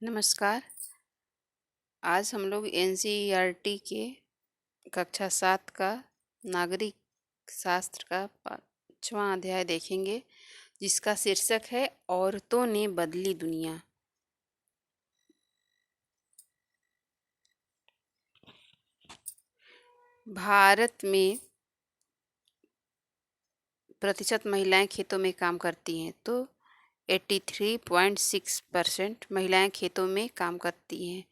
नमस्कार। आज हम लोग एनसीईआरटी के कक्षा 7 का नागरिक शास्त्र का 5वां अध्याय देखेंगे, जिसका शीर्षक है औरतों ने बदली दुनिया। भारत में प्रतिशत महिलाएं खेतों में काम करती हैं, तो 83.6% महिलाएं खेतों में काम करती हैं।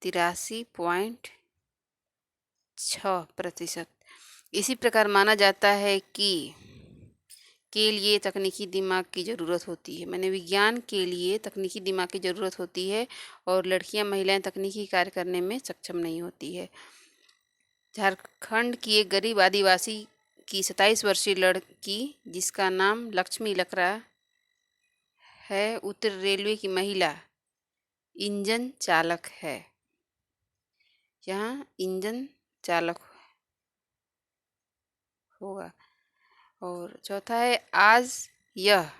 83.6%। इसी प्रकार माना जाता है कि के लिए तकनीकी दिमाग की ज़रूरत होती है, मैंने विज्ञान के लिए तकनीकी दिमाग की ज़रूरत होती है और लड़कियां महिलाएं तकनीकी कार्य करने में सक्षम नहीं होती है। झारखंड की एक गरीब आदिवासी की 27 वर्षीय लड़की, जिसका नाम लक्ष्मी लकरा है, उत्तर रेलवे की महिला इंजन चालक है। यहाँ इंजन चालक होगा। और चौथा है, आज यह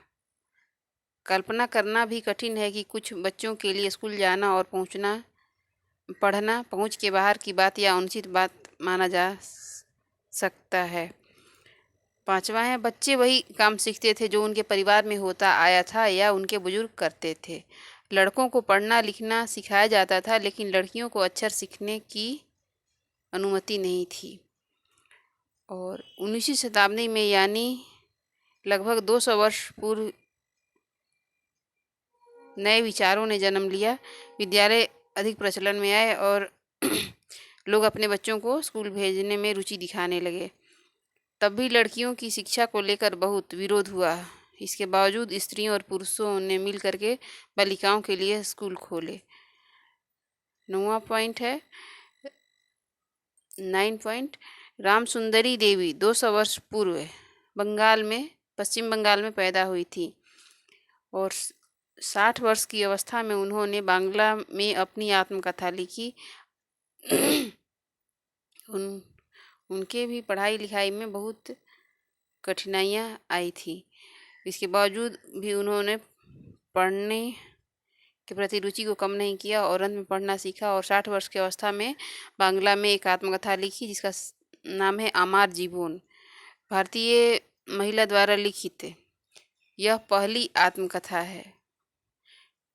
कल्पना करना भी कठिन है कि कुछ बच्चों के लिए स्कूल जाना और पढ़ना पहुंच के बाहर की बात या अनुचित बात माना जा सकता है। 5वां है, बच्चे वही काम सीखते थे जो उनके परिवार में होता आया था या उनके बुजुर्ग करते थे। लड़कों को पढ़ना लिखना सिखाया जाता था, लेकिन लड़कियों को अक्षर सीखने की अनुमति नहीं थी। और 19वीं शताब्दी में, यानी लगभग 200 वर्ष पूर्व, नए विचारों ने जन्म लिया। विद्यालय अधिक प्रचलन में आए और लोग अपने बच्चों को स्कूल भेजने में रुचि दिखाने लगे। तब भी लड़कियों की शिक्षा को लेकर बहुत विरोध हुआ। इसके बावजूद स्त्रियों और पुरुषों ने मिल करके बालिकाओं के लिए स्कूल खोले। 9वां पॉइंट है, 9 पॉइंट, राम सुंदरी देवी 200 वर्ष पूर्व पश्चिम बंगाल में पैदा हुई थी और 60 वर्ष की अवस्था में उन्होंने बांग्ला में अपनी आत्मकथा लिखी। उनके भी पढ़ाई लिखाई में बहुत कठिनाइयाँ आई थी। इसके बावजूद भी उन्होंने पढ़ने के प्रति रुचि को कम नहीं किया और अंत में पढ़ना सीखा और 60 वर्ष की अवस्था में बांग्ला में एक आत्मकथा लिखी, जिसका नाम है आमार जीवन। भारतीय महिला द्वारा लिखित यह पहली आत्मकथा है।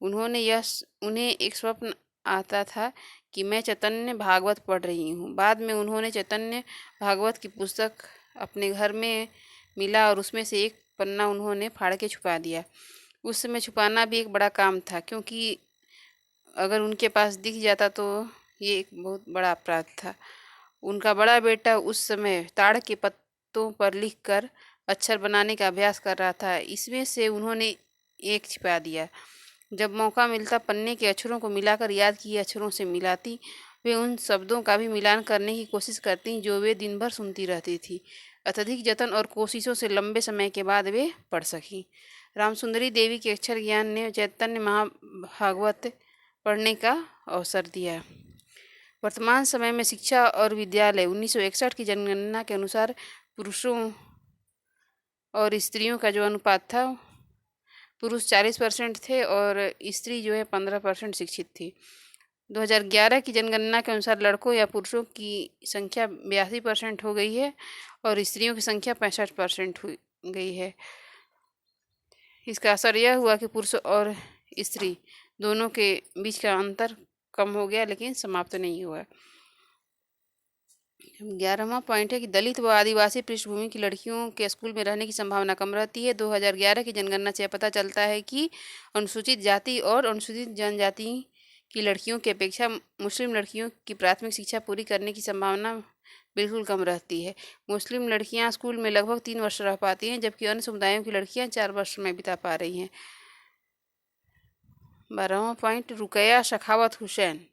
उन्हें एक स्वप्न आता था कि मैं चैतन्य भागवत पढ़ रही हूँ। बाद में उन्होंने चैतन्य भागवत की पुस्तक अपने घर में मिला और उसमें से एक पन्ना उन्होंने फाड़ के छुपा दिया। उस समय छुपाना भी एक बड़ा काम था, क्योंकि अगर उनके पास दिख जाता तो ये एक बहुत बड़ा अपराध था। उनका बड़ा बेटा उस समय ताड़ के पत्तों पर लिखकर अक्षर बनाने का अभ्यास कर रहा था। इसमें से उन्होंने एक छिपा दिया। जब मौका मिलता पन्ने के अक्षरों को मिलाकर याद किए अक्षरों से मिलाती। वे उन शब्दों का भी मिलान करने की कोशिश करती जो वे दिन भर सुनती रहती थी। अत्यधिक जतन और कोशिशों से लंबे समय के बाद वे पढ़ सकी। रामसुंदरी देवी के अक्षर ज्ञान ने चैतन्य महाभागवत पढ़ने का अवसर दिया। वर्तमान समय में शिक्षा और विद्यालय 1961 की जनगणना के अनुसार पुरुषों और स्त्रियों का जो अनुपात था, पुरुष 40% थे और स्त्री जो है 15% शिक्षित थी। 2011 की जनगणना के अनुसार लड़कों या पुरुषों की संख्या 82% हो गई है और स्त्रियों की संख्या 65% हो गई है। इसका असर यह हुआ कि पुरुष और स्त्री दोनों के बीच का अंतर कम हो गया, लेकिन समाप्त नहीं हुआ। 11वां पॉइंट है कि दलित व आदिवासी पृष्ठभूमि की लड़कियों के स्कूल में रहने की संभावना कम रहती है। 2011 की जनगणना से पता चलता है कि अनुसूचित जाति और अनुसूचित जनजाति की लड़कियों की अपेक्षा मुस्लिम लड़कियों की प्राथमिक शिक्षा पूरी करने की संभावना बिल्कुल कम रहती है। मुस्लिम लड़कियां स्कूल में लगभग 3 वर्ष रह पाती हैं, जबकि अन्य समुदायों की लड़कियां 4 वर्ष में बिता पा रही हैं। 12वां पॉइंट, रुकैया सखावत हुसैन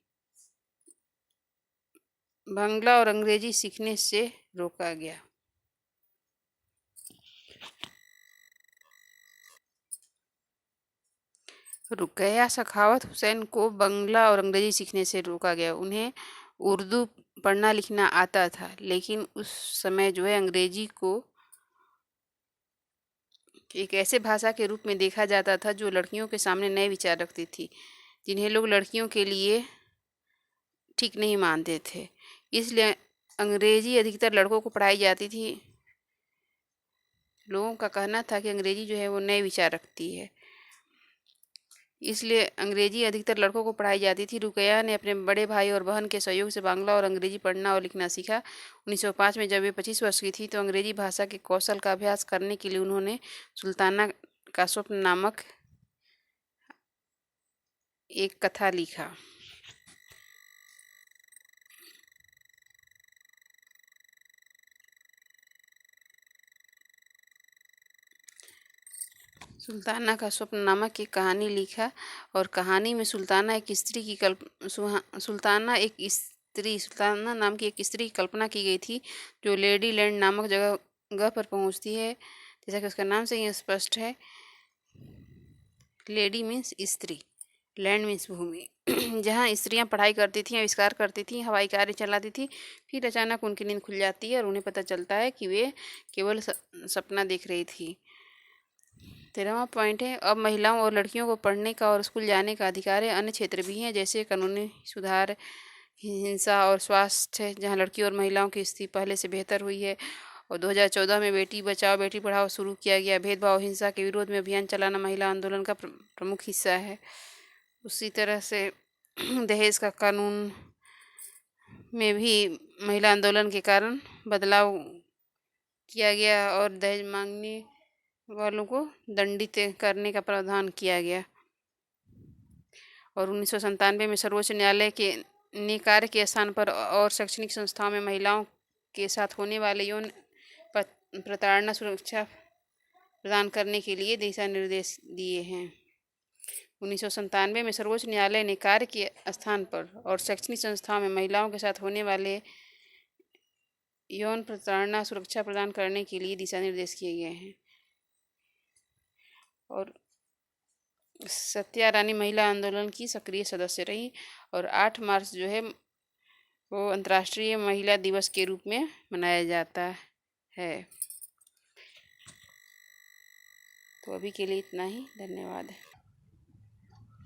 बांग्ला और अंग्रेजी सीखने से रोका गया। रुकैया सखावत हुसैन को बांग्ला और अंग्रेजी सीखने से रोका गया। उन्हें उर्दू पढ़ना लिखना आता था, लेकिन उस समय जो है अंग्रेजी को एक ऐसे भाषा के रूप में देखा जाता था जो लड़कियों के सामने नए विचार रखती थी। जिन्हें लोग लड़कियों के लिए ठीक नहीं मानते थे। इसलिए अंग्रेजी अधिकतर लड़कों को पढ़ाई जाती थी। लोगों का कहना था कि अंग्रेजी जो है वो नए विचार रखती है, इसलिए अंग्रेजी अधिकतर लड़कों को पढ़ाई जाती थी। रुकैया ने अपने बड़े भाई और बहन के सहयोग से बांग्ला और अंग्रेजी पढ़ना और लिखना सीखा। 1905 में जब वे 25 वर्ष की थी तो अंग्रेजी भाषा के कौशल का अभ्यास करने के लिए उन्होंने सुल्ताना का स्वप्न नामक एक कथा लिखा। सुल्ताना का स्वप्न नामक एक कहानी लिखा और कहानी में सुल्ताना नाम की एक स्त्री की कल्पना की गई थी जो लेडी लैंड नामक जगह पर पहुंचती है। जैसा कि उसका नाम से ही स्पष्ट है, लेडी मीन्स स्त्री, लैंड मीन्स भूमि, जहाँ स्त्रियां पढ़ाई करती थीं, आविष्कार करती थीं, हवाई कार्य चलाती थी। फिर अचानक उनकी नींद खुल जाती है और उन्हें पता चलता है कि वे केवल सपना देख रही थी। 13वां पॉइंट है, अब महिलाओं और लड़कियों को पढ़ने का और स्कूल जाने का अधिकार है। अन्य क्षेत्र भी हैं जैसे कानूनी सुधार, हिंसा और स्वास्थ्य, जहां लड़कियों और महिलाओं की स्थिति पहले से बेहतर हुई है। और 2014 में बेटी बचाओ बेटी पढ़ाओ शुरू किया गया। भेदभाव हिंसा के विरोध में अभियान चलाना महिला आंदोलन का प्रमुख हिस्सा है। उसी तरह से दहेज का कानून में भी महिला आंदोलन के कारण बदलाव किया गया और दहेज मांगने वालों को दंडित करने का प्रावधान किया गया। और 1997 में सर्वोच्च न्यायालय ने कार्य के स्थान पर और शैक्षणिक संस्थाओं में महिलाओं के साथ होने वाले यौन प्रताड़ना सुरक्षा प्रदान करने के लिए दिशा निर्देश दिए हैं। 1997 में सर्वोच्च न्यायालय ने कार्य के स्थान पर और शैक्षणिक संस्थाओं में महिलाओं के साथ होने वाले यौन प्रताड़ना सुरक्षा प्रदान करने के लिए दिशा निर्देश किए गए हैं। और सत्या रानी महिला आंदोलन की सक्रिय सदस्य रही और 8 मार्च जो है वो अंतर्राष्ट्रीय महिला दिवस के रूप में मनाया जाता है। तो अभी के लिए इतना ही, धन्यवाद।